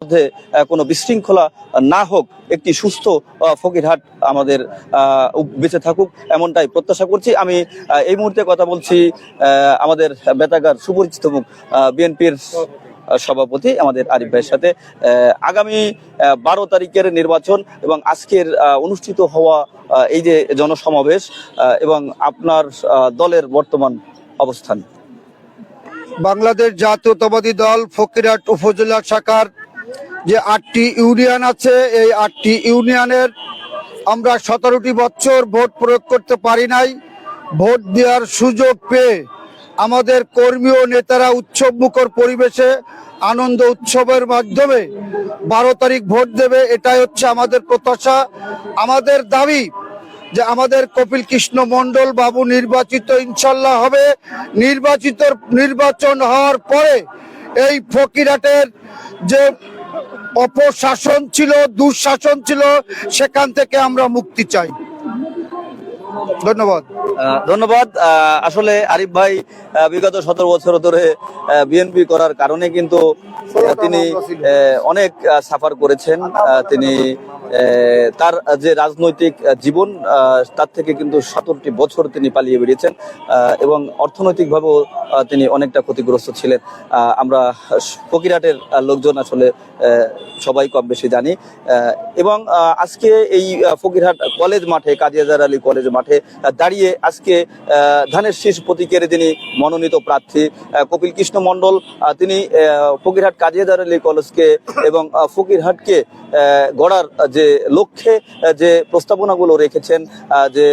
মধ্যে কোনো বিশৃঙ্খলা না হোক, একটি সুস্থ ফকিরহাট আমাদের বেঁচে থাকুক, এমনটাই প্রত্যাশা করছি। আমি এই মুহূর্তে কথা বলছি আমাদের বেতাগার সুপরিচিত মুখ বিএনপির সভাপতি আমাদের আরিফ ভাইয়ের সাথে। আগামী 12 তারিখের নির্বাচন এবং আজকের অনুষ্ঠিত হওয়া এই যে জনসমাবেশ এবং আপনার দলের বর্তমান অবস্থান। বাংলাদেশ জাতীয়তাবাদী দল ফকিরহাট উপজেলা শাখার যে 8টি ইউনিয়ন আছে, এই 8টি ইউনিয়নের আমরা 17টি বছর ভোট প্রয়োগ করতে পারি নাই। ভোট দেওয়ার সুযোগ পেয়ে আমাদের কর্মী ও নেতারা উৎসবমুখর পরিবেশে আনন্দ উৎসবের মাধ্যমে 12 তারিখ ভোট দেবে, এটাই হচ্ছে আমাদের প্রত্যাশা। আমাদের দাবি যে আমাদের কপিল কৃষ্ণ মণ্ডল বাবু নির্বাচিত ইনশাল্লাহ হবে। নির্বাচন হওয়ার পরে এই ফকিরহাটের যে অপশাসন ছিল, দুঃশাসন ছিল, সেখান থেকে আমরা মুক্তি চাই। ধন্যবাদ। ধন্যবাদ। আসলে আরিফ ভাই বিগত 17 বছর ধরে বিএনপি করার কারণে কিন্তু তিনি অনেক সাফার করেছেন। তিনি তার যে রাজনৈতিক জীবন তার থেকে কিন্তু 17টি বছর তিনি পালিয়ে বেরিয়েছেন এবং অর্থনৈতিকভাবেও তিনি অনেকটা ক্ষতিগ্রস্ত ছিলেন। আমরা ফকিরহাটের লোকজন আসলে সবাই কম বেশি জানি। এবং আজকে এই ফকিরহাট কলেজ মাঠে, কাজী আজহার আলী কলেজ মাঠে দাঁড়িয়ে আজকে ধানের শীষ প্রতীকের যিনি মনোনীত প্রার্থী কপিল কৃষ্ণ মণ্ডল, তিনি ফকিরহাট কাজী আজহার আলী কলেজকে এবং ফকিরহাটকে গড়ার যে লক্ষ্যে যে প্রস্তাবনাগুলো রেখেছেন, যে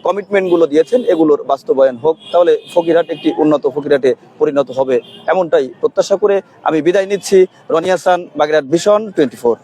কমিটমেন্টগুলো দিয়েছেন, এগুলোর বাস্তবায়ন হোক, তাহলে ফকিরহাট একটি উন্নত ফকিরহাটে পরিণত হবে, এমনটাই প্রত্যাশা করে আমি বিদায় নিচ্ছি। রনি হাসান, বাগেরহাট ভিশন 24।